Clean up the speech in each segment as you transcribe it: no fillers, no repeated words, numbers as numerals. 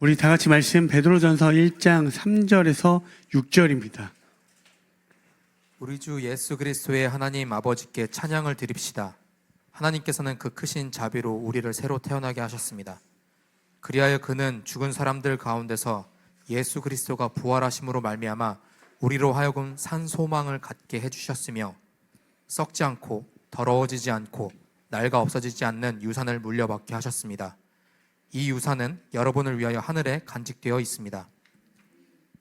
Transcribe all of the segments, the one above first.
우리 다 같이 말씀 베드로전서 1장 3절에서 6절입니다. 우리 주 예수 그리스도의 하나님 아버지께 찬양을 드립시다. 하나님께서는 그 크신 자비로 우리를 새로 태어나게 하셨습니다. 그리하여 그는 죽은 사람들 가운데서 예수 그리스도가 부활하심으로 말미암아 우리로 하여금 산 소망을 갖게 해주셨으며 썩지 않고 더러워지지 않고 낡아 없어지지 않는 유산을 물려받게 하셨습니다. 이 유산은 여러분을 위하여 하늘에 간직되어 있습니다.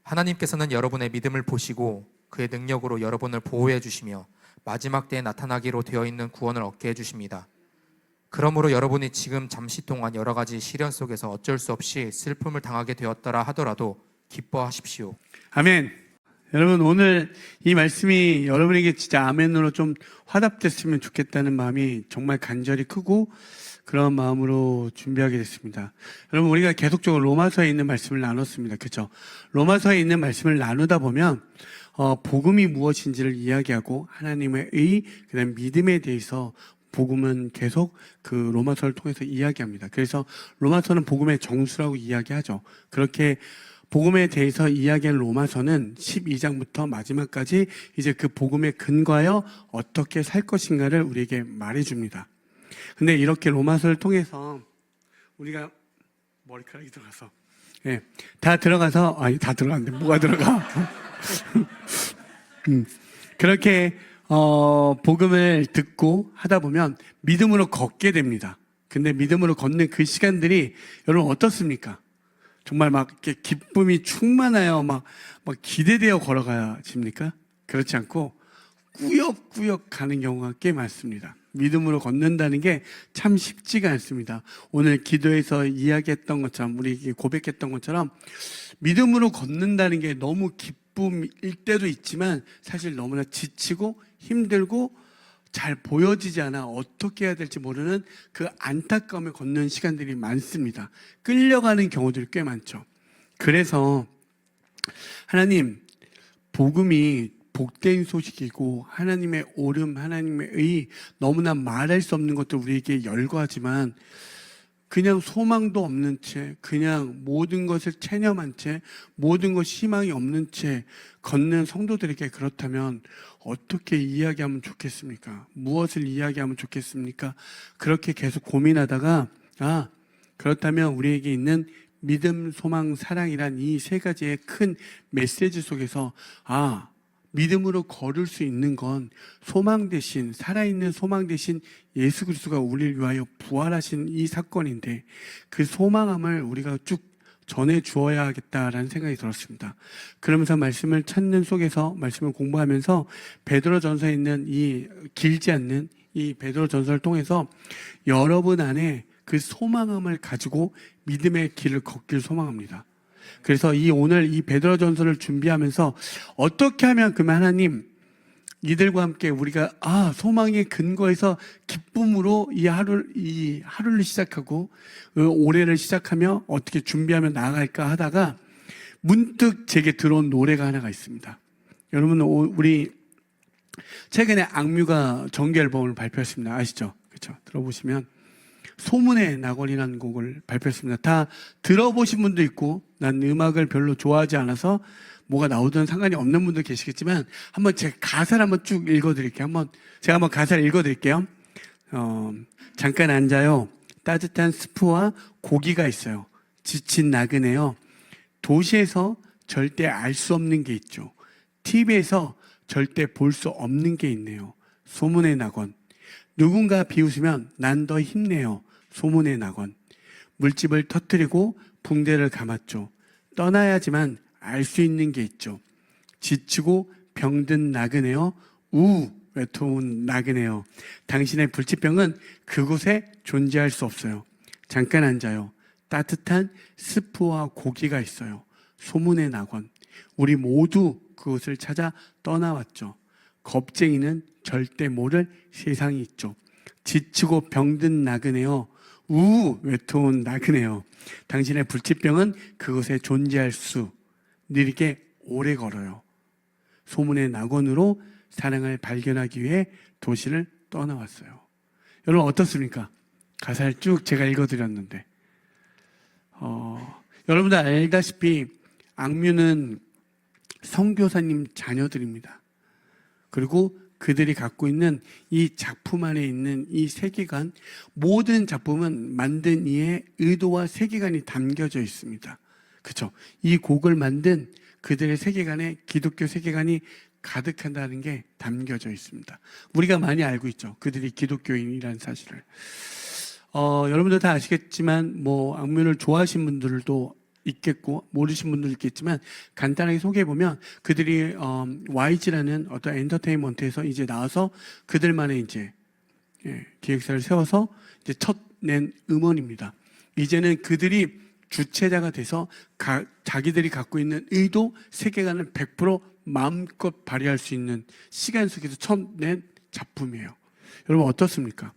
하나님께서는 여러분의 믿음을 보시고 그의 능력으로 여러분을 보호해 주시며 마지막 때에 나타나기로 되어 있는 구원을 얻게 해주십니다. 그러므로 여러분이 지금 잠시 동안 여러 가지 시련 속에서 어쩔 수 없이 슬픔을 당하게 되었더라 하더라도 기뻐하십시오. 아멘. 여러분, 오늘 이 말씀이 여러분에게 진짜 아멘으로 좀 화답됐으면 좋겠다는 마음이 정말 간절히 크고 그런 마음으로 준비하게 됐습니다. 여러분, 우리가 계속적으로 로마서에 있는 말씀을 나눴습니다. 그렇죠? 로마서에 있는 말씀을 나누다 보면 복음이 무엇인지를 이야기하고 하나님의 의, 그다음 믿음에 대해서 복음은 계속 그 로마서를 통해서 이야기합니다. 그래서 로마서는 복음의 정수라고 이야기하죠. 그렇게 복음에 대해서 이야기한 로마서는 12장부터 마지막까지 이제 그 복음에 근거하여 어떻게 살 것인가를 우리에게 말해줍니다. 근데 이렇게 로마서를 통해서 우리가 머리카락이 들어가서 다 들어가서 다 들어갔는데 뭐가 들어가? 그렇게 복음을 듣고 하다 보면 믿음으로 걷게 됩니다. 근데 믿음으로 걷는 그 시간들이 여러분 어떻습니까? 정말 막 이렇게 기쁨이 충만하여 막 기대되어 걸어가십니까? 그렇지 않고 꾸역꾸역 가는 경우가 꽤 많습니다. 믿음으로 걷는다는 게 참 쉽지가 않습니다. 오늘 기도에서 이야기했던 것처럼 우리 고백했던 것처럼 믿음으로 걷는다는 게 너무 기쁨일 때도 있지만 사실 너무나 지치고 힘들고 잘 보여지지 않아 어떻게 해야 될지 모르는 그 안타까움에 걷는 시간들이 많습니다. 끌려가는 경우들이 꽤 많죠. 그래서 하나님, 복음이 복된 소식이고 하나님의 오름, 하나님의 의, 너무나 말할 수 없는 것들 우리에게 열거하지만 그냥 소망도 없는 채, 그냥 모든 것을 체념한 채, 모든 것 희망이 없는 채 걷는 성도들에게 그렇다면 어떻게 이야기하면 좋겠습니까? 무엇을 이야기하면 좋겠습니까? 그렇게 계속 고민하다가 그렇다면 우리에게 있는 믿음, 소망, 사랑이란 이 세 가지의 큰 메시지 속에서 믿음으로 걸을 수 있는 건 소망 대신, 살아있는 소망 대신 예수 그리스도가 우리를 위하여 부활하신 이 사건인데 그 소망함을 우리가 쭉 전해 주어야겠다라는 생각이 들었습니다. 그러면서 말씀을 찾는 속에서 말씀을 공부하면서 베드로전서에 있는 이 길지 않는 이 베드로전서를 통해서 여러분 안에 그 소망함을 가지고 믿음의 길을 걷길 소망합니다. 그래서 오늘 이 베드로전서를 준비하면서 어떻게 하면 그러면 하나님 이들과 함께 우리가 소망의 근거에서 기쁨으로 이 하루를 시작하고 올해를 시작하며 어떻게 준비하며 나아갈까 하다가 문득 제게 들어온 노래가 하나가 있습니다. 여러분, 우리 최근에 악뮤가 정규 앨범을 발표했습니다. 아시죠? 그렇죠? 들어보시면 소문의 낙원이라는 곡을 발표했습니다. 다 들어보신 분도 있고 난 음악을 별로 좋아하지 않아서 뭐가 나오든 상관이 없는 분도 계시겠지만 한번 제가 가사를 한번 쭉 읽어드릴게요. 제가 한번 가사를 읽어드릴게요. 잠깐 앉아요. 따뜻한 스프와 고기가 있어요. 지친 나그네요. 도시에서 절대 알 수 없는 게 있죠. TV에서 절대 볼 수 없는 게 있네요. 소문의 낙원. 누군가 비웃으면 난 더 힘내요. 소문의 낙원. 물집을 터뜨리고 붕대를 감았죠. 떠나야지만 알 수 있는 게 있죠. 지치고 병든 나그네요. 외로운 나그네요. 당신의 불치병은 그곳에 존재할 수 없어요. 잠깐 앉아요. 따뜻한 스프와 고기가 있어요. 소문의 낙원. 우리 모두 그곳을 찾아 떠나왔죠. 겁쟁이는 절대 모를 세상이 있죠. 지치고 병든 나그네요. 외로운 나그네요. 당신의 불치병은 그곳에 존재할 수 느리게 오래 걸어요. 소문의 낙원으로 사랑을 발견하기 위해 도시를 떠나왔어요. 여러분 어떻습니까? 가사를 쭉 제가 읽어드렸는데 여러분들 알다시피 악뮤는 선교사님 자녀들입니다. 그리고 그들이 갖고 있는 이 작품 안에 있는 이 세계관, 모든 작품은 만든 이의 의도와 세계관이 담겨져 있습니다. 그렇죠? 이 곡을 만든 그들의 세계관에 기독교 세계관이 가득한다는 게 담겨져 있습니다. 우리가 많이 알고 있죠. 그들이 기독교인이라는 사실을. 여러분들 다 아시겠지만 악뮤를 좋아하시는 분들도 있겠고 모르신 분들도 있겠지만 간단하게 소개해 보면 그들이 YG라는 어떤 엔터테인먼트에서 이제 나와서 그들만의 이제 기획사를 세워서 이제 첫 낸 음원입니다. 이제는 그들이 주체자가 돼서 자기들이 갖고 있는 의도, 세계관을 100% 마음껏 발휘할 수 있는 시간 속에서 첫 낸 작품이에요. 여러분 어떻습니까?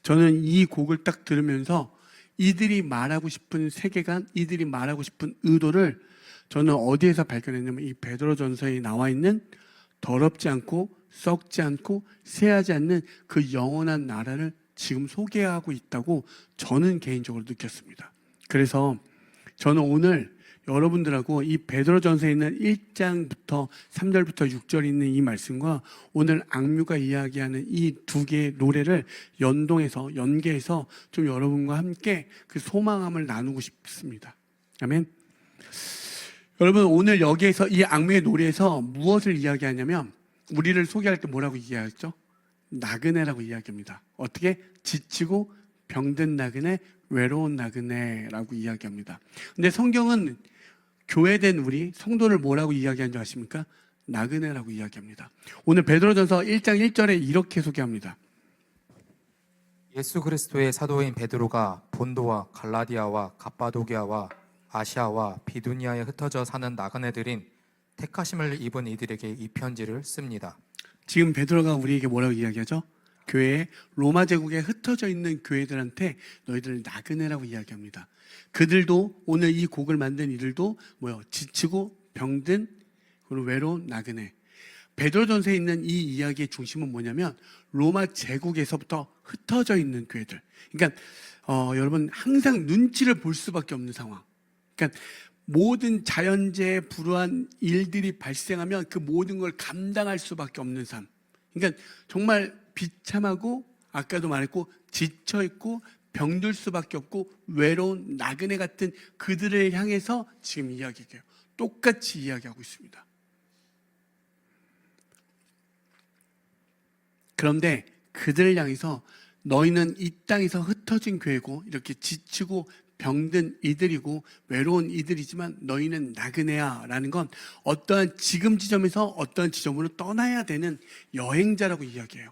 저는 이 곡을 딱 들으면서 이들이 말하고 싶은 세계관, 이들이 말하고 싶은 의도를 저는 어디에서 발견했냐면 이 베드로전서에 나와 있는 더럽지 않고 썩지 않고 쇠하지 않는 그 영원한 나라를 지금 소개하고 있다고 저는 개인적으로 느꼈습니다. 그래서 저는 오늘 여러분들하고 이 베드로전서에 있는 1장부터 3절부터 6절에 있는 이 말씀과 오늘 악뮤가 이야기하는 이 두 개의 노래를 연계해서 좀 여러분과 함께 그 소망함을 나누고 싶습니다. 아멘. 여러분 오늘 여기에서 이 악뮤의 노래에서 무엇을 이야기하냐면 우리를 소개할 때 뭐라고 이야기하죠? 나그네라고 이야기합니다. 어떻게? 지치고 병든 나그네, 외로운 나그네라고 이야기합니다. 근데 성경은 교회된 우리 성도를 뭐라고 이야기하는 줄 아십니까? 나그네라고 이야기합니다. 오늘 베드로전서 1장 1절에 이렇게 소개합니다. 예수 그리스도의 사도인 베드로가 본도와 갈라디아와 갑바도기아와 아시아와 비두니아에 흩어져 사는 나그네들인 택하심을 입은 이들에게 이 편지를 씁니다. 지금 베드로가 우리에게 뭐라고 이야기하죠? 교회에 로마 제국에 흩어져 있는 교회들한테 너희들 나그네라고 이야기합니다. 그들도 오늘 이 곡을 만든 이들도 지치고 병든 그리고 외로운 나그네. 베드로전서에 있는 이 이야기의 중심은 뭐냐면 로마 제국에서부터 흩어져 있는 교회들. 그러니까 여러분 항상 눈치를 볼 수밖에 없는 상황. 그러니까 모든 자연재해 불우한 일들이 발생하면 그 모든 걸 감당할 수밖에 없는 삶. 그러니까 정말 비참하고 아까도 말했고 지쳐있고 병들 수밖에 없고 외로운 나그네 같은 그들을 향해서 지금 이야기해요. 똑같이 이야기하고 있습니다. 그런데 그들을 향해서 너희는 이 땅에서 흩어진 교회고 이렇게 지치고 병든 이들이고 외로운 이들이지만 너희는 나그네야 라는 건 어떠한 지금 지점에서 어떠한 지점으로 떠나야 되는 여행자라고 이야기해요.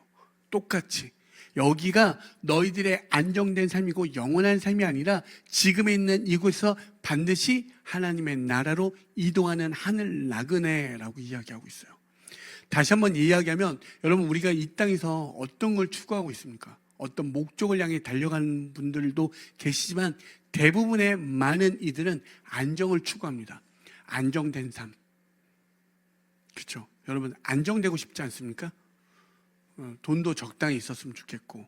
똑같이 여기가 너희들의 안정된 삶이고 영원한 삶이 아니라 지금에 있는 이곳에서 반드시 하나님의 나라로 이동하는 하늘 나그네라고 이야기하고 있어요. 다시 한번 이야기하면 여러분 우리가 이 땅에서 어떤 걸 추구하고 있습니까? 어떤 목적을 향해 달려가는 분들도 계시지만 대부분의 많은 이들은 안정을 추구합니다. 안정된 삶. 그렇죠? 여러분 안정되고 싶지 않습니까? 돈도 적당히 있었으면 좋겠고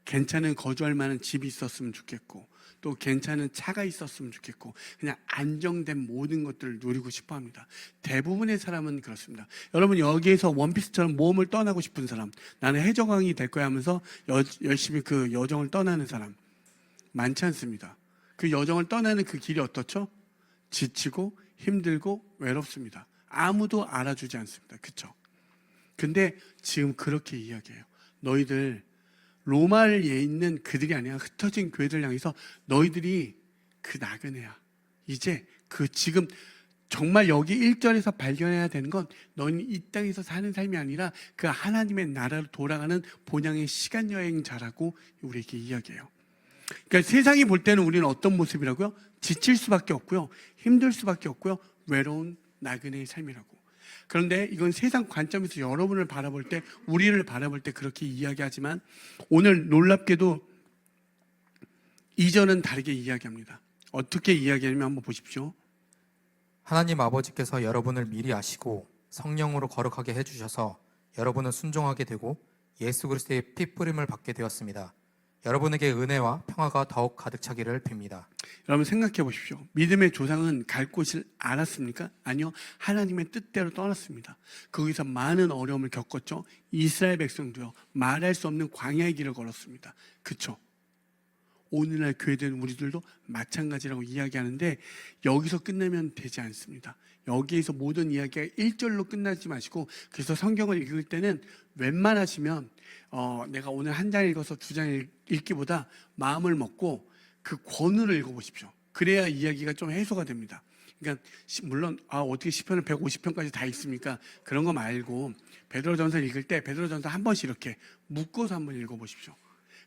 괜찮은 거주할 만한 집이 있었으면 좋겠고 또 괜찮은 차가 있었으면 좋겠고 그냥 안정된 모든 것들을 누리고 싶어 합니다. 대부분의 사람은 그렇습니다. 여러분 여기에서 원피스처럼 모험을 떠나고 싶은 사람, 나는 해적왕이 될 거야 하면서 열심히 그 여정을 떠나는 사람 많지 않습니다. 그 여정을 떠나는 그 길이 어떻죠? 지치고 힘들고 외롭습니다. 아무도 알아주지 않습니다. 그렇죠? 근데 지금 그렇게 이야기해요. 너희들 로마에 있는 그들이 아니라 흩어진 교회들 향해서 너희들이 그 나그네야. 이제 그 지금 정말 여기 1절에서 발견해야 되는 건 너희는 이 땅에서 사는 삶이 아니라 그 하나님의 나라로 돌아가는 본향의 시간 여행자라고 우리에게 이야기해요. 그러니까 세상이 볼 때는 우리는 어떤 모습이라고요? 지칠 수밖에 없고요. 힘들 수밖에 없고요. 외로운 나그네의 삶이라고. 그런데 이건 세상 관점에서 여러분을 바라볼 때, 우리를 바라볼 때 그렇게 이야기하지만 오늘 놀랍게도 2절은 다르게 이야기합니다. 어떻게 이야기하냐면 한번 보십시오. 하나님 아버지께서 여러분을 미리 아시고 성령으로 거룩하게 해주셔서 여러분은 순종하게 되고 예수 그리스도의 피 뿌림을 받게 되었습니다. 여러분에게 은혜와 평화가 더욱 가득 차기를 빕니다. 여러분 생각해 보십시오. 믿음의 조상은 갈 곳을 알았습니까? 아니요. 하나님의 뜻대로 떠났습니다. 거기서 많은 어려움을 겪었죠. 이스라엘 백성도요. 말할 수 없는 광야의 길을 걸었습니다. 그렇죠? 오늘날 교회된 우리들도 마찬가지라고 이야기하는데 여기서 끝내면 되지 않습니다. 여기에서 모든 이야기가 1절로 끝나지 마시고, 그래서 성경을 읽을 때는 웬만하시면 내가 오늘 한 장 읽어서 두 장 읽기보다 마음을 먹고 그 권유를 읽어보십시오. 그래야 이야기가 좀 해소가 됩니다. 그러니까 물론 어떻게 시편을 150편까지 다 읽습니까? 그런 거 말고 베드로전서 읽을 때 베드로전서 한 번씩 이렇게 묶어서 한번 읽어보십시오.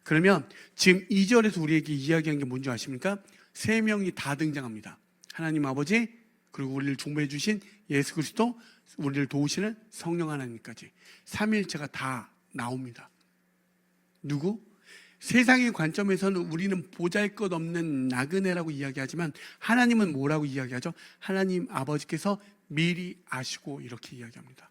그러면 지금 2절에서 우리에게 이야기한 게 뭔지 아십니까? 세 명이 다 등장합니다. 하나님 아버지, 그리고 우리를 중보해 주신 예수 그리스도, 우리를 도우시는 성령 하나님까지 삼위일체가 다 나옵니다. 누구? 세상의 관점에서는 우리는 보잘것없는 나그네라고 이야기하지만 하나님은 뭐라고 이야기하죠? 하나님 아버지께서 미리 아시고 이렇게 이야기합니다.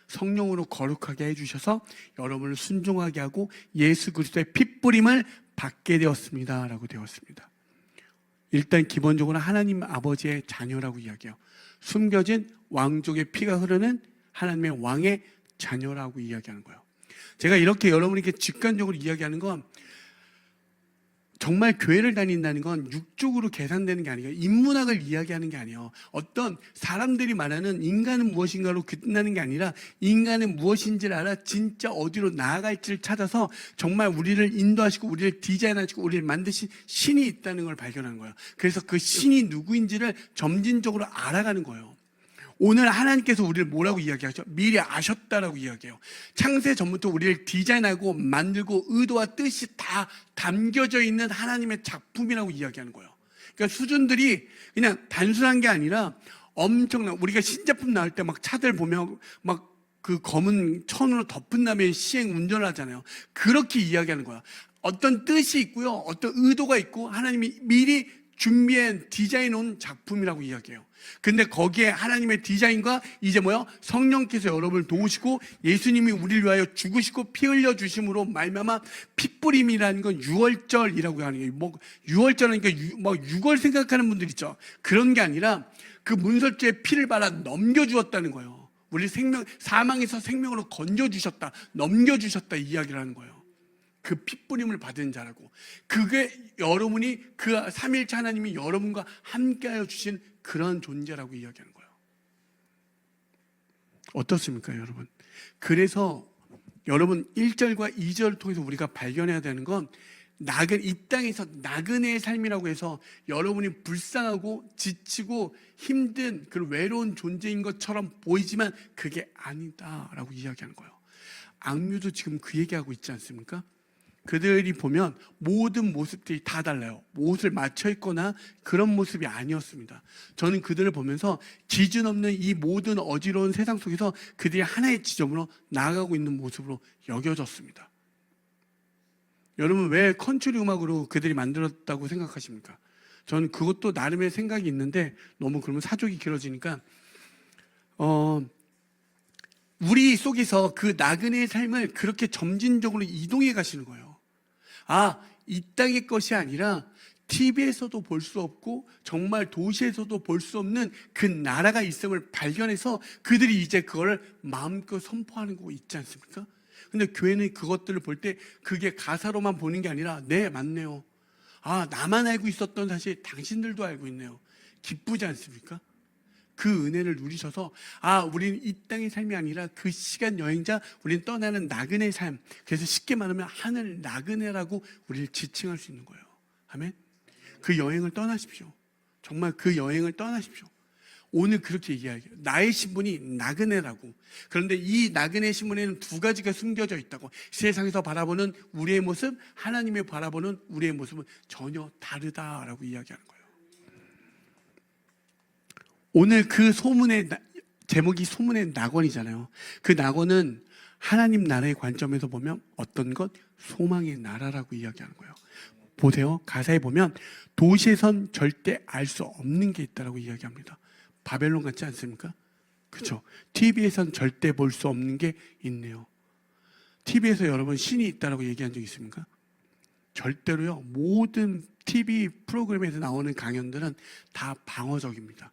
성령으로 거룩하게 해주셔서 여러분을 순종하게 하고 예수 그리스도의 핏부림을 받게 되었습니다 라고 되었습니다. 일단 기본적으로 하나님 아버지의 자녀라고 이야기해요. 숨겨진 왕족의 피가 흐르는 하나님의 왕의 자녀라고 이야기하는 거예요. 제가 이렇게 여러분에게 직관적으로 이야기하는 건 정말 교회를 다닌다는 건 육적으로 계산되는 게 아니에요. 인문학을 이야기하는 게 아니에요. 어떤 사람들이 말하는 인간은 무엇인가로 끝나는 게 아니라 인간은 무엇인지를 알아 진짜 어디로 나아갈지를 찾아서 정말 우리를 인도하시고 우리를 디자인하시고 우리를 만드신 신이 있다는 걸 발견하는 거예요. 그래서 그 신이 누구인지를 점진적으로 알아가는 거예요. 오늘 하나님께서 우리를 뭐라고 이야기하죠? 미리 아셨다라고 이야기해요. 창세 전부터 우리를 디자인하고 만들고 의도와 뜻이 다 담겨져 있는 하나님의 작품이라고 이야기하는 거예요. 그러니까 수준들이 그냥 단순한 게 아니라 엄청난, 우리가 신제품 나올 때 막 차들 보면 막 그 검은 천으로 덮은 다음에 시행 운전을 하잖아요. 그렇게 이야기하는 거야. 어떤 뜻이 있고요, 어떤 의도가 있고 하나님이 미리 준비한 디자인 온 작품이라고 이야기해요. 근데 거기에 하나님의 디자인과 이제 뭐요? 성령께서 여러분을 도우시고 예수님이 우리를 위하여 죽으시고 피 흘려 주심으로 말미암아 핏부림이라는 건 유월절이라고 하는 거예요. 뭐 유월절이니까 뭐 6월 생각하는 분들 있죠. 그런 게 아니라 그 문설주의 피를 발라 넘겨 주었다는 거예요. 우리 사망에서 생명으로 건져 주셨다, 넘겨 주셨다 이야기를 하는 거예요. 그 핏부림을 받은 자라고. 그게 여러분이 그 삼위일체 하나님이 여러분과 함께하여 주신 그런 존재라고 이야기하는 거예요. 어떻습니까, 여러분? 그래서 여러분 1절과 2절을 통해서 우리가 발견해야 되는 건 이 땅에서 나그네의 삶이라고 해서 여러분이 불쌍하고 지치고 힘든 그 외로운 존재인 것처럼 보이지만 그게 아니다라고 이야기하는 거예요. 악뮤도 지금 그 얘기하고 있지 않습니까? 그들이 보면 모든 모습들이 다 달라요. 옷을 맞춰 입거나 그런 모습이 아니었습니다. 저는 그들을 보면서 기준 없는 이 모든 어지러운 세상 속에서 그들이 하나의 지점으로 나아가고 있는 모습으로 여겨졌습니다. 여러분, 왜 컨트리 음악으로 그들이 만들었다고 생각하십니까? 저는 그것도 나름의 생각이 있는데 너무 그러면 사족이 길어지니까 우리 속에서 그 나그네의 삶을 그렇게 점진적으로 이동해 가시는 거예요. 이 땅의 것이 아니라 TV에서도 볼 수 없고 정말 도시에서도 볼 수 없는 그 나라가 있음을 발견해서 그들이 이제 그걸 마음껏 선포하는 거 있지 않습니까? 근데 교회는 그것들을 볼 때 그게 가사로만 보는 게 아니라 네, 맞네요. 나만 알고 있었던 사실 당신들도 알고 있네요. 기쁘지 않습니까? 그 은혜를 누리셔서 우리는 이 땅의 삶이 아니라 그 시간 여행자, 우리는 떠나는 나그네의 삶. 그래서 쉽게 말하면 하늘 나그네라고 우리를 지칭할 수 있는 거예요. 아멘. 그 여행을 떠나십시오. 정말 그 여행을 떠나십시오. 오늘 그렇게 얘기해요. 나의 신분이 나그네라고. 그런데 이 나그네 신분에는 두 가지가 숨겨져 있다고. 세상에서 바라보는 우리의 모습, 하나님의 바라보는 우리의 모습은 전혀 다르다라고 이야기하는 거예요. 오늘 그 소문의 제목이 소문의 낙원이잖아요. 그 낙원은 하나님 나라의 관점에서 보면 어떤 것? 소망의 나라라고 이야기하는 거예요. 보세요. 가사에 보면 도시에선 절대 알 수 없는 게 있다라고 이야기합니다. 바벨론 같지 않습니까? 그렇죠. TV에선 절대 볼 수 없는 게 있네요. TV에서 여러분 신이 있다라고 얘기한 적 있습니까? 절대로요, 모든 TV 프로그램에서 나오는 강연들은 다 방어적입니다.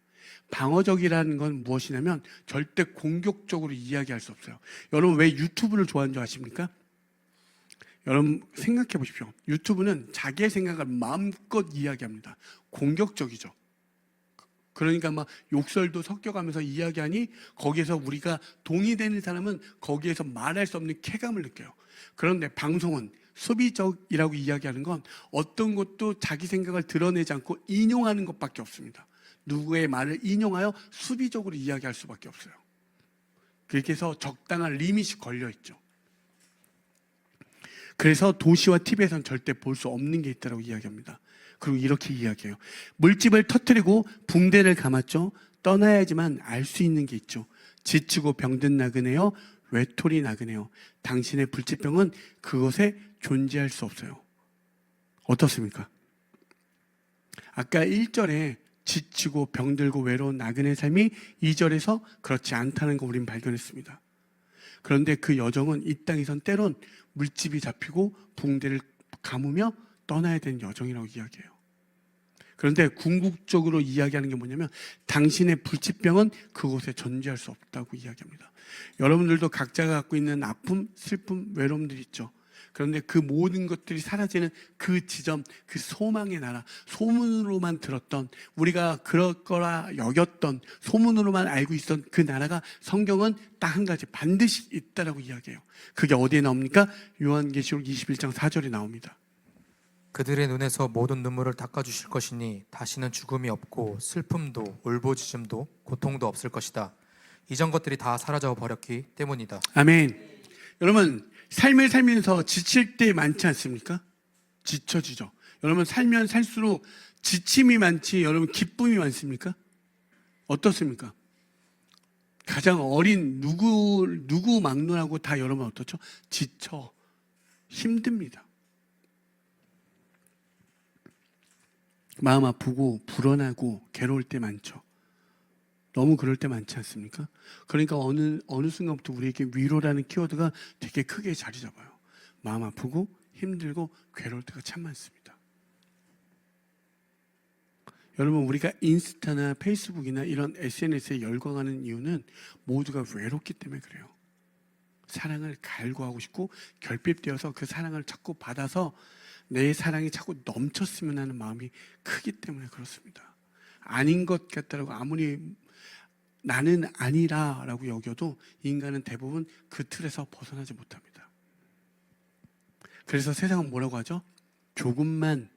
방어적이라는 건 무엇이냐면 절대 공격적으로 이야기할 수 없어요. 여러분 왜 유튜브를 좋아하는 줄 아십니까? 여러분 생각해 보십시오. 유튜브는 자기의 생각을 마음껏 이야기합니다. 공격적이죠. 그러니까 막 욕설도 섞여가면서 이야기하니 거기에서 우리가 동의되는 사람은 거기에서 말할 수 없는 쾌감을 느껴요. 그런데 방송은 수비적이라고 이야기하는 건 어떤 것도 자기 생각을 드러내지 않고 인용하는 것밖에 없습니다. 누구의 말을 인용하여 수비적으로 이야기할 수밖에 없어요. 그렇게 해서 적당한 리밋이 걸려 있죠. 그래서 도시와 TV에서는 절대 볼 수 없는 게 있다고 이야기합니다. 그리고 이렇게 이야기해요. 물집을 터뜨리고 붕대를 감았죠. 떠나야지만 알 수 있는 게 있죠. 지치고 병든 나그네여 외톨이 나그네여 당신의 불치병은 그것에 존재할 수 없어요. 어떻습니까? 아까 1절에 지치고 병들고 외로운 나그네 삶이 2절에서 그렇지 않다는 거 우린 발견했습니다. 그런데 그 여정은 이 땅에선 때론 물집이 잡히고 붕대를 감으며 떠나야 되는 여정이라고 이야기해요. 그런데 궁극적으로 이야기하는 게 뭐냐면 당신의 불치병은 그곳에 존재할 수 없다고 이야기합니다. 여러분들도 각자가 갖고 있는 아픔, 슬픔, 외로움들이 있죠. 그런데 그 모든 것들이 사라지는 그 지점, 그 소망의 나라, 소문으로만 들었던, 우리가 그럴 거라 여겼던, 소문으로만 알고 있었던 그 나라가 성경은 딱 한 가지 반드시 있다라고 이야기해요. 그게 어디에 나옵니까? 요한계시록 21장 4절에 나옵니다. 그들의 눈에서 모든 눈물을 닦아주실 것이니 다시는 죽음이 없고 슬픔도 울부짖음도 고통도 없을 것이다. 이전 것들이 다 사라져 버렸기 때문이다. 아멘. 여러분 삶을 살면서 지칠 때 많지 않습니까? 지쳐지죠. 여러분 살면 살수록 지침이 많지 여러분 기쁨이 많습니까? 어떻습니까? 가장 어린 누구 막론하고 다 여러분 어떻죠? 지쳐 힘듭니다. 마음 아프고 불안하고 괴로울 때 많죠. 너무 그럴 때 많지 않습니까? 그러니까 어느 순간부터 우리에게 위로라는 키워드가 되게 크게 자리 잡아요. 마음 아프고 힘들고 괴로울 때가 참 많습니다. 여러분 우리가 인스타나 페이스북이나 이런 SNS에 열광하는 이유는 모두가 외롭기 때문에 그래요. 사랑을 갈구하고 싶고 결핍되어서 그 사랑을 자꾸 받아서 내 사랑이 자꾸 넘쳤으면 하는 마음이 크기 때문에 그렇습니다. 아닌 것 같다라고 아무리 나는 아니라라고 여겨도 인간은 대부분 그 틀에서 벗어나지 못합니다. 그래서 세상은 뭐라고 하죠? 조금만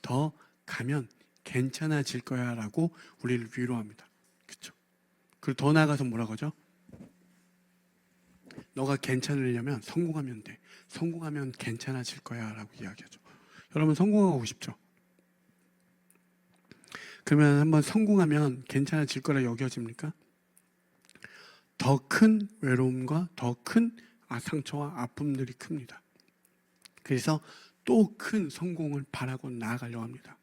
더 가면 괜찮아질 거야 라고 우리를 위로합니다. 그렇죠? 그리고 더 나아가서 뭐라고 하죠? 너가 괜찮으려면 성공하면 돼. 성공하면 괜찮아질 거야 라고 이야기하죠. 여러분 성공하고 싶죠? 그러면 한번 성공하면 괜찮아질 거라 여겨집니까? 더 큰 외로움과 더 큰 상처와 아픔들이 큽니다. 그래서 또 큰 성공을 바라고 나아가려고 합니다.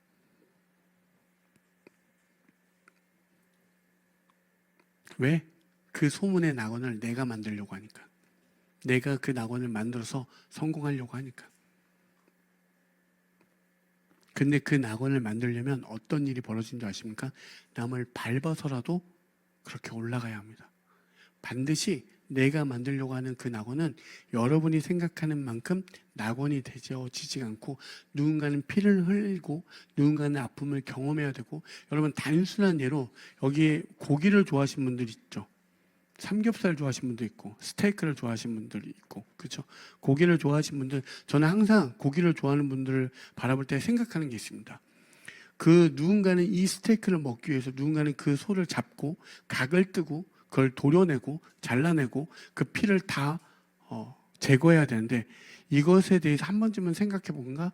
왜? 그 소문의 낙원을 내가 만들려고 하니까. 내가 그 낙원을 만들어서 성공하려고 하니까. 근데 그 낙원을 만들려면 어떤 일이 벌어진 줄 아십니까? 남을 밟아서라도 그렇게 올라가야 합니다. 반드시 내가 만들려고 하는 그 낙원은 여러분이 생각하는 만큼 낙원이 되어지지 않고 누군가는 피를 흘리고 누군가는 아픔을 경험해야 되고, 여러분 단순한 예로 여기에 고기를 좋아하시는 분들 있죠. 삼겹살 좋아하시는 분도 있고 스테이크를 좋아하시는 분들이 있고, 그렇죠? 고기를 좋아하시는 분들, 저는 항상 고기를 좋아하는 분들을 바라볼 때 생각하는 게 있습니다. 그 누군가는 이 스테이크를 먹기 위해서 누군가는 그 소를 잡고 각을 뜨고 그걸 도려내고 잘라내고 그 피를 다 제거해야 되는데, 이것에 대해서 한 번쯤은 생각해보나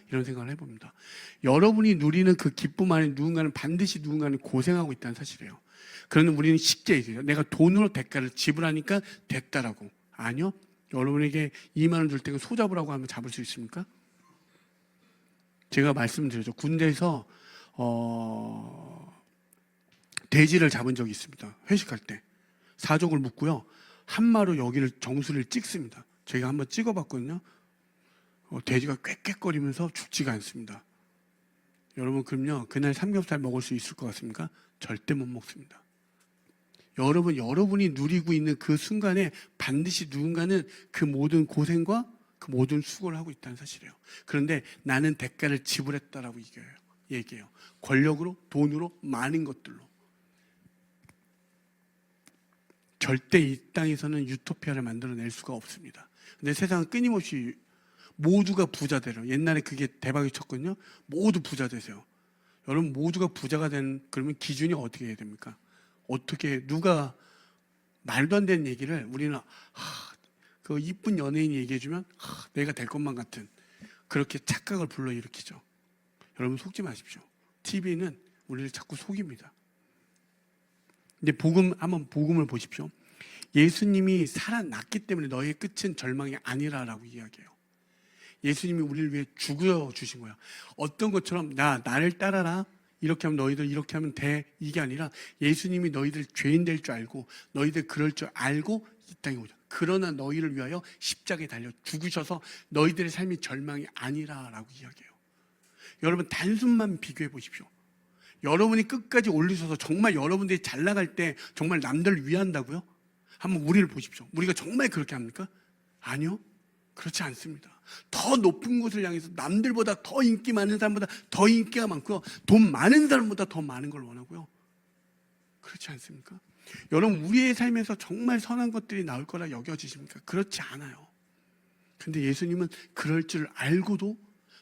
이런 생각을 해봅니다. 여러분이 누리는 그 기쁨 안에 누군가는 반드시 누군가는 고생하고 있다는 사실이에요. 그러면 우리는 쉽게 얘기해요. 내가 돈으로 대가를 지불하니까 됐다라고. 아니요. 여러분에게 2만 원 줄 때가 소 잡으라고 하면 잡을 수 있습니까? 제가 말씀드렸죠. 군대에서 돼지를 잡은 적이 있습니다. 회식할 때. 사족을 묻고요. 한마로 여기를 정수를 찍습니다. 제가 한번 찍어봤거든요. 돼지가 꽥꽥거리면서 죽지가 않습니다. 여러분, 그럼요, 그날 삼겹살 먹을 수 있을 것 같습니까? 절대 못 먹습니다. 여러분이 누리고 있는 그 순간에 반드시 누군가는 그 모든 고생과 그 모든 수고를 하고 있다는 사실이에요. 그런데 나는 대가를 지불했다라고 얘기해요. 권력으로, 돈으로, 많은 것들로. 절대 이 땅에서는 유토피아를 만들어낼 수가 없습니다. 근데 세상은 끊임없이 모두가 부자 되려. 옛날에 그게 대박이 쳤거든요. 모두 부자 되세요. 여러분, 모두가 부자가 된, 그러면 기준이 어떻게 해야 됩니까? 어떻게, 누가 말도 안 되는 얘기를 우리는 그 이쁜 연예인이 얘기해주면 내가 될 것만 같은 그렇게 착각을 불러일으키죠. 여러분, 속지 마십시오. TV는 우리를 자꾸 속입니다. 근데 한번 복음을 보십시오. 예수님이 살아났기 때문에 너의 끝은 절망이 아니라라고 이야기해요. 예수님이 우리를 위해 죽어 주신 거야. 어떤 것처럼 나를 따라라, 이렇게 하면 너희들 이렇게 하면 돼, 이게 아니라 예수님이 너희들 죄인 될 줄 알고 너희들 그럴 줄 알고 이 땅에 오죠. 그러나 너희를 위하여 십자가에 달려 죽으셔서 너희들의 삶이 절망이 아니라라고 이야기해요. 여러분, 단순만 비교해 보십시오. 여러분이 끝까지 올리셔서 정말 여러분들이 잘 나갈 때 정말 남들을 위한다고요? 한번 우리를 보십시오. 우리가 정말 그렇게 합니까? 아니요, 그렇지 않습니다. 더 높은 곳을 향해서 남들보다 더 인기 많은 사람보다 더 인기가 많고요, 돈 많은 사람보다 더 많은 걸 원하고요. 그렇지 않습니까? 여러분, 우리의 삶에서 정말 선한 것들이 나올 거라 여겨지십니까? 그렇지 않아요. 근데 예수님은 그럴 줄 알고도,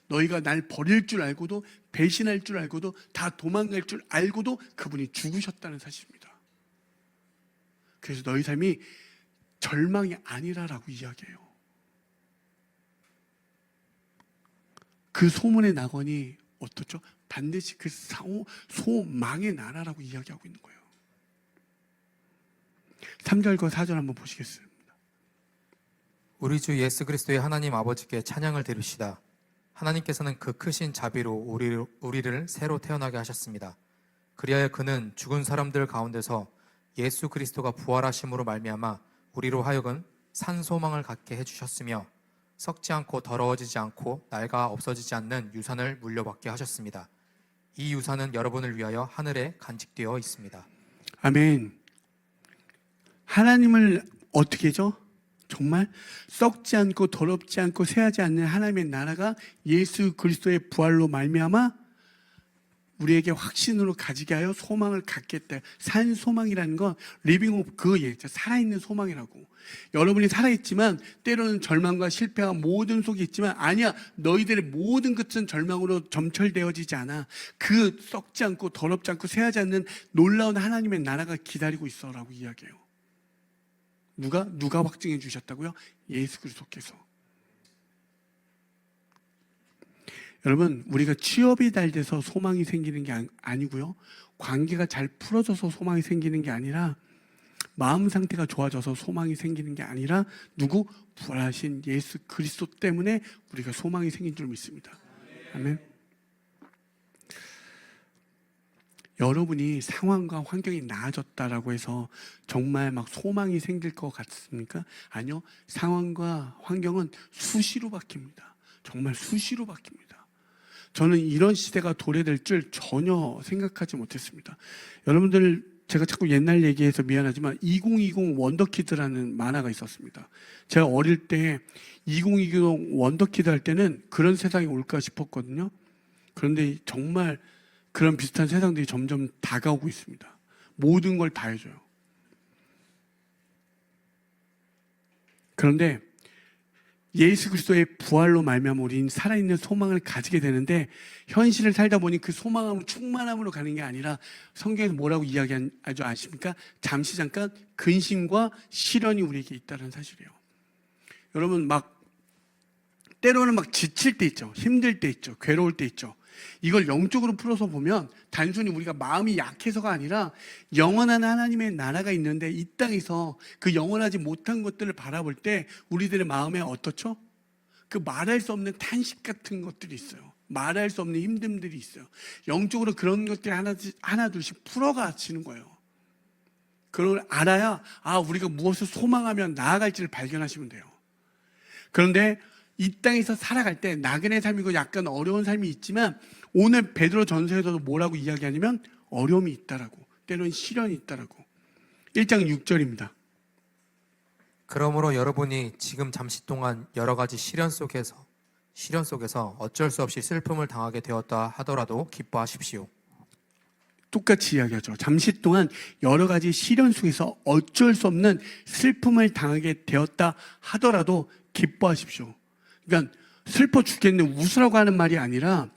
너희가 날 버릴 줄 알고도, 배신할 줄 알고도, 다 도망갈 줄 알고도 그분이 죽으셨다는 사실입니다. 그래서 너희 삶이 절망이 아니라라고 이야기해요. 그 소문의 낙원이 어떻죠? 반드시 그 소망의 나라라고 이야기하고 있는 거예요. 3절과 4절 한번 보시겠습니다. 우리 주 예수 그리스도의 하나님 아버지께 찬양을 드립시다. 하나님께서는 그 크신 자비로 우리를 새로 태어나게 하셨습니다. 그리하여 그는 죽은 사람들 가운데서 예수 그리스도가 부활하심으로 말미암아 우리로 하여금 산 소망을 갖게 해주셨으며 썩지 않고 더러워지지 않고 낡아 없어지지 않는 유산을 물려받게 하셨습니다. 이 유산은 여러분을 위하여 하늘에 간직되어 있습니다. 아멘. 하나님을 어떻게 하죠? 정말 썩지 않고 더럽지 않고 쇠하지 않는 하나님의 나라가 예수 그리스도의 부활로 말미암아 우리에게 확신으로 가지게 하여 소망을 갖겠다. 산 소망이라는 건 리빙 오브 그 얘기죠. 살아있는 소망이라고. 여러분이 살아있지만 때로는 절망과 실패와 모든 속에 있지만 아니야, 너희들의 모든 끝은 절망으로 점철되어지지 않아. 그 썩지 않고 더럽지 않고 쇠하지 않는 놀라운 하나님의 나라가 기다리고 있어라고 이야기해요. 누가 확증해 주셨다고요? 예수 그리스도께서. 여러분, 우리가 취업이 잘 돼서 소망이 생기는 게 아니고요, 관계가 잘 풀어져서 소망이 생기는 게 아니라, 마음 상태가 좋아져서 소망이 생기는 게 아니라 부활하신 예수 그리스도 때문에 우리가 소망이 생긴 줄 믿습니다. 아멘. 여러분이 상황과 환경이 나아졌다라고 해서 정말 막 소망이 생길 것 같습니까? 아니요, 상황과 환경은 수시로 바뀝니다. 정말 수시로 바뀝니다. 저는 이런 시대가 도래될 줄 전혀 생각하지 못했습니다. 여러분들, 제가 자꾸 옛날 얘기해서 미안하지만 2020 원더키드라는 만화가 있었습니다. 제가 어릴 때 2020 원더키드 할 때는 그런 세상이 올까 싶었거든요. 그런데 정말 그런 비슷한 세상들이 점점 다가오고 있습니다. 모든 걸 다 해줘요. 그런데 예수 그리스도의 부활로 말미암아 우리는 살아있는 소망을 가지게 되는데, 현실을 살다 보니 그 소망함은 충만함으로 가는 게 아니라 성경에서 뭐라고 이야기하죠 아십니까? 잠시 잠깐 근심과 시련이 우리에게 있다는 사실이에요. 여러분, 때로는 지칠 때 있죠. 힘들 때 있죠. 괴로울 때 있죠. 이걸 영적으로 풀어서 보면 단순히 우리가 마음이 약해서가 아니라 영원한 하나님의 나라가 있는데 이 땅에서 그 영원하지 못한 것들을 바라볼 때 우리들의 마음에 어떻죠? 그 말할 수 없는 탄식 같은 것들이 있어요. 말할 수 없는 힘듦들이 있어요. 영적으로 그런 것들이 하나둘씩 풀어가시는 거예요. 그걸 알아야 우리가 무엇을 소망하며 나아갈지를 발견하시면 돼요. 그런데 이 땅에서 살아갈 때 나그네 삶이고 약간 어려운 삶이 있지만 오늘 베드로 전서에서도 뭐라고 이야기하냐면 어려움이 있다라고, 때로는 시련이 있다라고. 1장 6절입니다. 그러므로 여러분이 지금 잠시 동안 여러 가지 시련 속에서 어쩔 수 없이 슬픔을 당하게 되었다 하더라도 기뻐하십시오. 똑같이 이야기하죠. 잠시 동안 여러 가지 시련 속에서 어쩔 수 없는 슬픔을 당하게 되었다 하더라도 기뻐하십시오. 그러니까 슬퍼 죽겠네 웃으라고 하는 말이 아니라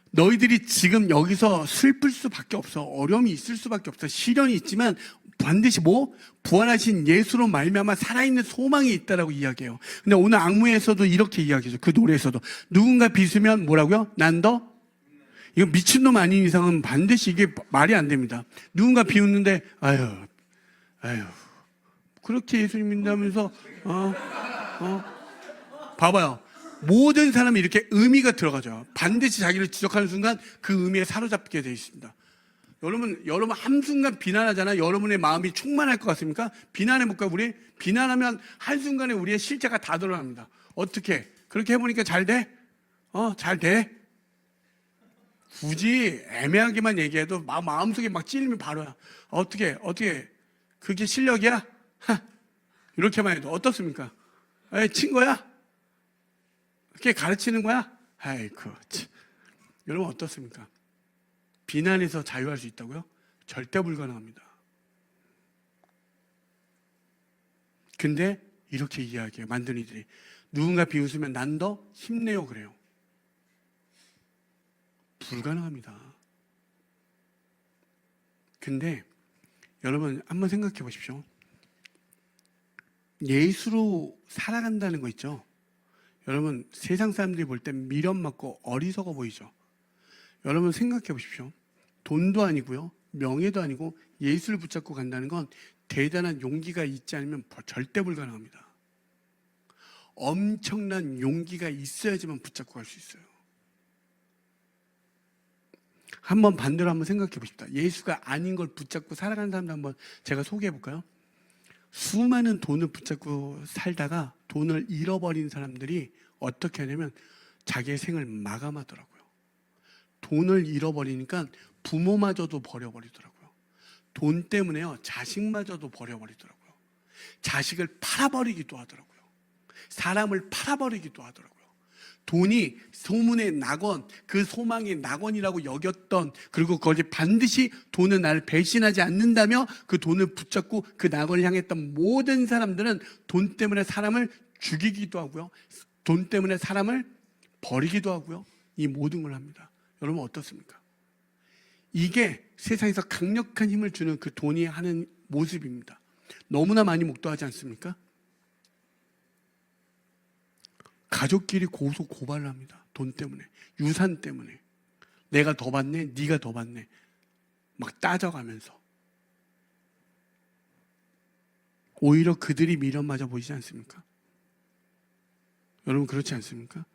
너희들이 지금 여기서 슬플 수밖에 없어. 어려움이 있을 수밖에 없어. 시련이 있지만 반드시 부활하신 예수로 말미암아 살아있는 소망이 있다라고 이야기해요. 근데 오늘 악무에서도 이렇게 이야기해요. 그 노래에서도 누군가 비수면 뭐라고요? 난 더 이거 미친놈 아닌 이상은 반드시 이게 말이 안 됩니다. 누군가 비웃는데 아유 그렇게 예수님 믿는다면서 봐봐요. 모든 사람이 이렇게 의미가 들어가죠. 반드시 자기를 지적하는 순간 그 의미에 사로잡게 되어 있습니다. 여러분 한순간 비난하잖아요. 여러분의 마음이 충만할 것 같습니까? 비난해볼까요? 우리 비난하면 한순간에 우리의 실체가 다 드러납니다. 어떻게? 그렇게 해보니까 잘 돼? 잘 돼? 굳이 애매하게만 얘기해도 마음속에 막 찔리면 바로야. 어떻게? 그게 실력이야? 이렇게만 해도 어떻습니까? 친 거야? 그게 가르치는 거야? 아이고, 여러분 어떻습니까? 비난에서 자유할 수 있다고요? 절대 불가능합니다. 근데 이렇게 이야기해요. 만든 이들이. 누군가 비웃으면 난 더 힘내요 그래요. 불가능합니다. 근데 여러분 한번 생각해 보십시오. 예수로 살아간다는 거 있죠? 여러분 세상 사람들이 볼 땐 미련 많고 어리석어 보이죠? 여러분 생각해 보십시오. 돈도 아니고요, 명예도 아니고 예수를 붙잡고 간다는 건 대단한 용기가 있지 않으면 절대 불가능합니다. 엄청난 용기가 있어야지만 붙잡고 갈 수 있어요. 한번 반대로 한번 생각해 보십시다. 예수가 아닌 걸 붙잡고 살아가는 사람들 한번 제가 소개해 볼까요? 수많은 돈을 붙잡고 살다가 돈을 잃어버린 사람들이 어떻게 하냐면 자기의 생을 마감하더라고요. 돈을 잃어버리니까 부모마저도 버려버리더라고요. 돈 때문에요, 자식마저도 버려버리더라고요. 자식을 팔아버리기도 하더라고요. 사람을 팔아버리기도 하더라고요. 돈이 소문의 낙원, 그 소망의 낙원이라고 여겼던, 그리고 거기 반드시 돈은 나를 배신하지 않는다며 그 돈을 붙잡고 그 낙원을 향했던 모든 사람들은 돈 때문에 사람을 죽이기도 하고요, 돈 때문에 사람을 버리기도 하고요, 이 모든 걸 합니다. 여러분 어떻습니까? 이게 세상에서 강력한 힘을 주는 그 돈이 하는 모습입니다. 너무나 많이 목도하지 않습니까? 가족끼리 고소 고발을 합니다. 돈 때문에, 유산 때문에. 내가 더 받네, 네가 더 받네, 막 따져가면서. 오히려 그들이 미련맞아 보이지 않습니까? 여러분 그렇지 않습니까?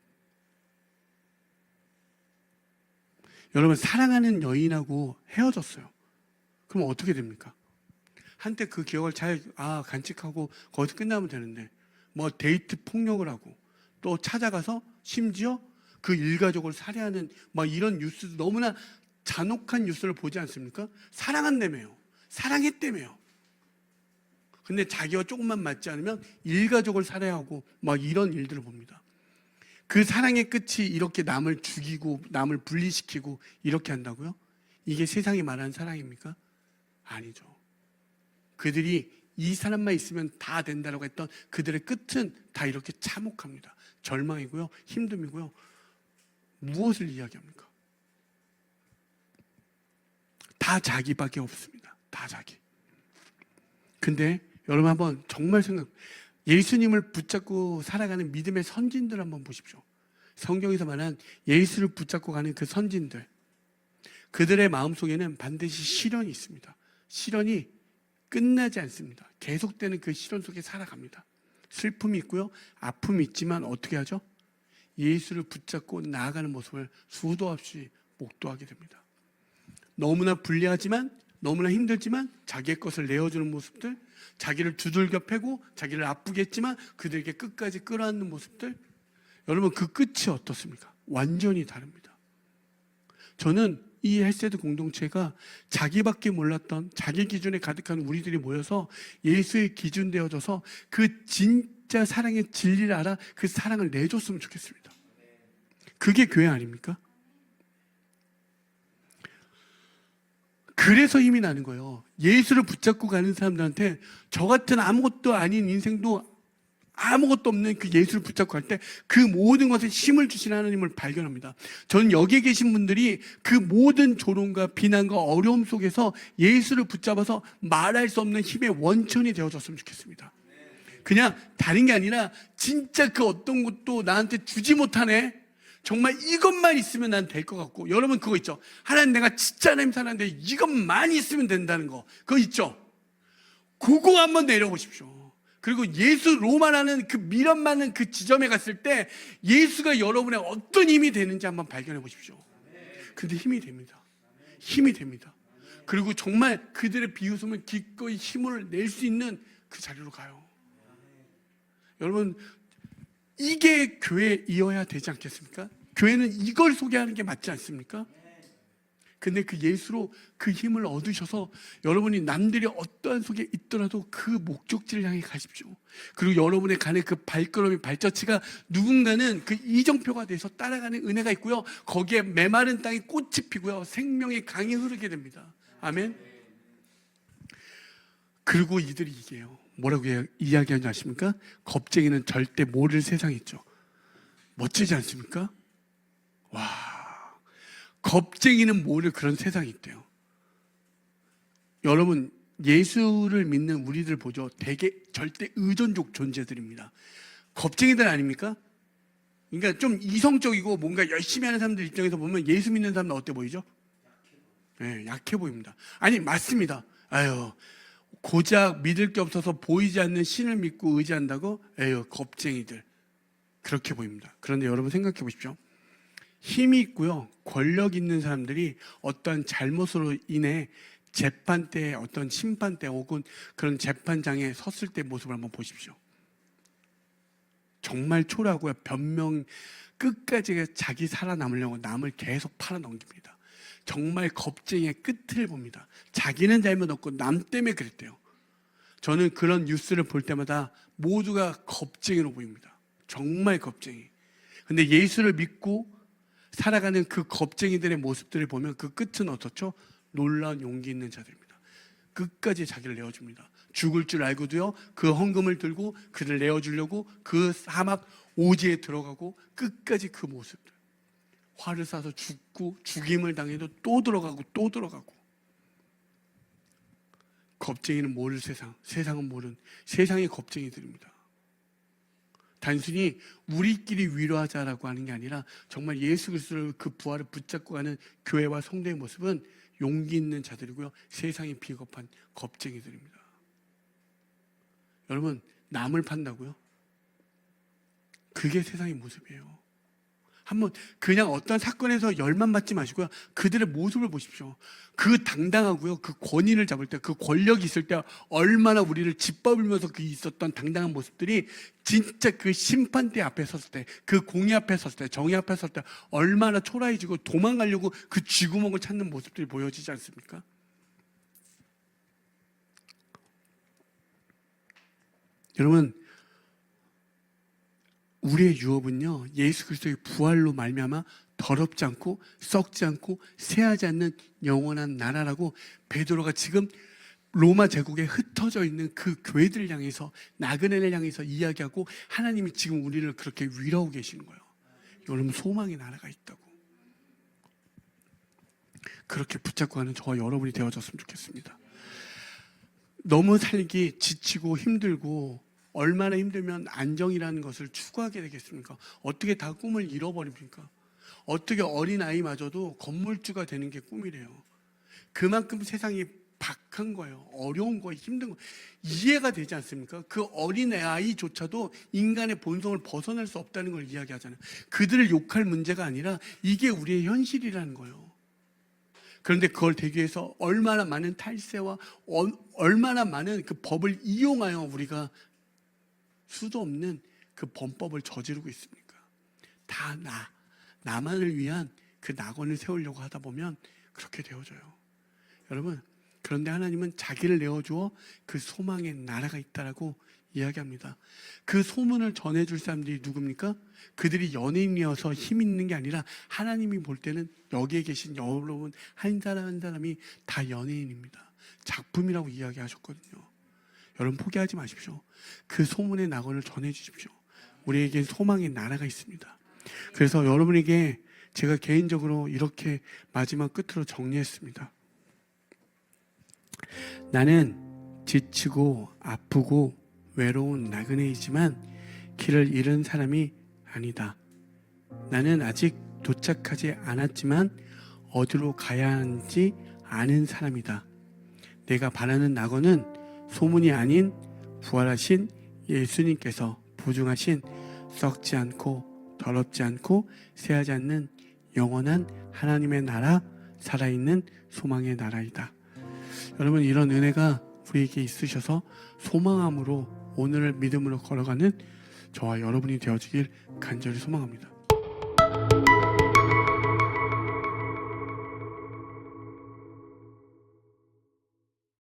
여러분 사랑하는 여인하고 헤어졌어요. 그럼 어떻게 됩니까? 한때 그 기억을 잘 간직하고 거기서 끝나면 되는데 뭐 데이트 폭력을 하고 또 찾아가서 심지어 그 일가족을 살해하는 막 이런 뉴스, 너무나 잔혹한 뉴스를 보지 않습니까? 사랑한다며요. 사랑했다며요. 근데 자기와 조금만 맞지 않으면 일가족을 살해하고 막 이런 일들을 봅니다. 그 사랑의 끝이 이렇게 남을 죽이고 남을 분리시키고 이렇게 한다고요? 이게 세상이 말하는 사랑입니까? 아니죠. 그들이 이 사람만 있으면 다 된다라고 했던 그들의 끝은 다 이렇게 참혹합니다. 절망이고요, 힘듦이고요. 무엇을 이야기합니까? 다 자기밖에 없습니다. 다 자기. 근데 여러분 한번 정말 예수님을 붙잡고 살아가는 믿음의 선진들 한번 보십시오. 성경에서 말한 예수를 붙잡고 가는 그 선진들, 그들의 마음속에는 반드시 시련이 있습니다. 시련이 끝나지 않습니다. 계속되는 그 시련 속에 살아갑니다. 슬픔이 있고요, 아픔이 있지만 어떻게 하죠? 예수를 붙잡고 나아가는 모습을 수도 없이 목도하게 됩니다. 너무나 불리하지만, 너무나 힘들지만 자기의 것을 내어주는 모습들, 자기를 두들겨 패고 자기를 아프게 했지만 그들에게 끝까지 끌어안는 모습들, 여러분 그 끝이 어떻습니까? 완전히 다릅니다. 저는 이 헬세드 공동체가 자기밖에 몰랐던 자기 기준에 가득한 우리들이 모여서 예수의 기준 되어져서 그 진짜 사랑의 진리를 알아 그 사랑을 내줬으면 좋겠습니다. 그게 교회 아닙니까? 그래서 힘이 나는 거예요. 예수를 붙잡고 가는 사람들한테 저 같은 아무것도 아닌 인생도 아무것도 없는 그 예수를 붙잡고 갈 때 그 모든 것에 힘을 주시는 하나님을 발견합니다. 저는 여기에 계신 분들이 그 모든 조롱과 비난과 어려움 속에서 예수를 붙잡아서 말할 수 없는 힘의 원천이 되어졌으면 좋겠습니다. 그냥 다른 게 아니라 진짜 그 어떤 것도 나한테 주지 못하네. 정말 이것만 있으면 난 될 것 같고, 여러분 그거 있죠? 하나님 내가 진짜 하나님 사랑하는데 이것만 있으면 된다는 거, 그거 있죠? 그거 한번 내려보십시오. 그리고 예수 로마라는 그 미련 많은 그 지점에 갔을 때 예수가 여러분의 어떤 힘이 되는지 한번 발견해 보십시오. 근데 힘이 됩니다. 힘이 됩니다. 그리고 정말 그들의 비웃음을 기꺼이 힘을 낼 수 있는 그 자리로 가요. 여러분 이게 교회이어야 되지 않겠습니까? 교회는 이걸 소개하는 게 맞지 않습니까? 근데 그 예수로 그 힘을 얻으셔서 여러분이 남들이 어떠한 속에 있더라도 그 목적지를 향해 가십시오. 그리고 여러분의 가는 그 발걸음의 발자취가 누군가는 그 이정표가 돼서 따라가는 은혜가 있고요. 거기에 메마른 땅에 꽃이 피고요. 생명의 강이 흐르게 됩니다. 아멘. 그리고 이들이 이게요. 뭐라고 이야기하는지 아십니까? 겁쟁이는 절대 모를 세상이죠. 멋지지 않습니까? 와, 겁쟁이는 모를 그런 세상이 있대요. 여러분 예수를 믿는 우리들 보죠. 되게 절대 의존적 존재들입니다. 겁쟁이들 아닙니까? 그러니까 좀 이성적이고 뭔가 열심히 하는 사람들 입장에서 보면 예수 믿는 사람은 어때 보이죠? 네, 약해 보입니다. 아니 맞습니다. 아유 고작 믿을 게 없어서 보이지 않는 신을 믿고 의지한다고? 에휴 겁쟁이들. 그렇게 보입니다. 그런데 여러분 생각해 보십시오. 힘이 있고요 권력 있는 사람들이 어떠한 잘못으로 인해 재판 때 어떤 심판 때 혹은 그런 재판장에 섰을 때 모습을 한번 보십시오. 정말 초라하고요. 변명 끝까지 자기 살아남으려고 남을 계속 팔아넘깁니다. 정말 겁쟁이의 끝을 봅니다. 자기는 잘못 없고 남 때문에 그랬대요. 저는 그런 뉴스를 볼 때마다 모두가 겁쟁이로 보입니다. 정말 겁쟁이. 근데 예수를 믿고 살아가는 그 겁쟁이들의 모습들을 보면 그 끝은 어떻죠? 놀라운 용기 있는 자들입니다. 끝까지 자기를 내어줍니다. 죽을 줄 알고도요 그 헌금을 들고 그를 내어주려고 그 사막 오지에 들어가고 끝까지 그 모습들. 화를 쏴서 죽고 죽임을 당해도 또 들어가고 또 들어가고. 겁쟁이는 모를 세상, 세상은 모르는 세상의 겁쟁이들입니다. 단순히 우리끼리 위로하자라고 하는 게 아니라 정말 예수 그리스도를 그 부활을 붙잡고 가는 교회와 성도의 모습은 용기 있는 자들이고요 세상이 비겁한 겁쟁이들입니다. 여러분 남을 판다고요? 그게 세상의 모습이에요. 한번 그냥 어떤 사건에서 열만 받지 마시고요 그들의 모습을 보십시오. 그 당당하고요 그 권위를 잡을 때 그 권력이 있을 때 얼마나 우리를 짓밟으면서 그 있었던 당당한 모습들이 진짜 그 심판대 앞에 섰을 때 그 공의 앞에 섰을 때 정의 앞에 섰을 때 얼마나 초라해지고 도망가려고 그 쥐구멍을 찾는 모습들이 보여지지 않습니까? 여러분 우리의 유업은요 예수 그리스도의 부활로 말미암아 더럽지 않고 썩지 않고 쇠하지 않는 영원한 나라라고 베드로가 지금 로마 제국에 흩어져 있는 그 교회들을 향해서 나그네를 향해서 이야기하고 하나님이 지금 우리를 그렇게 위로하고 계시는 거예요. 여러분 소망의 나라가 있다고. 그렇게 붙잡고 가는 저와 여러분이 되어졌으면 좋겠습니다. 너무 살기 지치고 힘들고 얼마나 힘들면 안정이라는 것을 추구하게 되겠습니까? 어떻게 다 꿈을 잃어버립니까? 어떻게 어린아이마저도 건물주가 되는 게 꿈이래요. 그만큼 세상이 박한 거예요. 어려운 거예요. 힘든 거예요. 이해가 되지 않습니까? 그 어린아이조차도 인간의 본성을 벗어날 수 없다는 걸 이야기하잖아요. 그들을 욕할 문제가 아니라 이게 우리의 현실이라는 거예요. 그런데 그걸 되기 위해서 얼마나 많은 탈세와 얼마나 많은 그 법을 이용하여 우리가 수도 없는 그 범법을 저지르고 있습니까? 다 나만을 위한 그 낙원을 세우려고 하다 보면 그렇게 되어져요. 여러분, 그런데 하나님은 자기를 내어주어 그 소망의 나라가 있다라고 이야기합니다. 그 소문을 전해줄 사람들이 누굽니까? 그들이 연예인이어서 힘 있는 게 아니라 하나님이 볼 때는 여기에 계신 여러분 한 사람 한 사람이 다 연예인입니다. 작품이라고 이야기하셨거든요. 여러분 포기하지 마십시오. 그 소문의 낙원을 전해주십시오. 우리에겐 소망의 나라가 있습니다. 그래서 여러분에게 제가 개인적으로 이렇게 마지막 끝으로 정리했습니다. 나는 지치고 아프고 외로운 나그네이지만 길을 잃은 사람이 아니다. 나는 아직 도착하지 않았지만 어디로 가야 하는지 아는 사람이다. 내가 바라는 낙원은 소문이 아닌 부활하신 예수님께서 보증하신 썩지 않고 더럽지 않고 쇠하지 않는 영원한 하나님의 나라, 살아있는 소망의 나라이다. 여러분, 이런 은혜가 우리에게 있으셔서 소망함으로 오늘을 믿음으로 걸어가는 저와 여러분이 되어지길 간절히 소망합니다.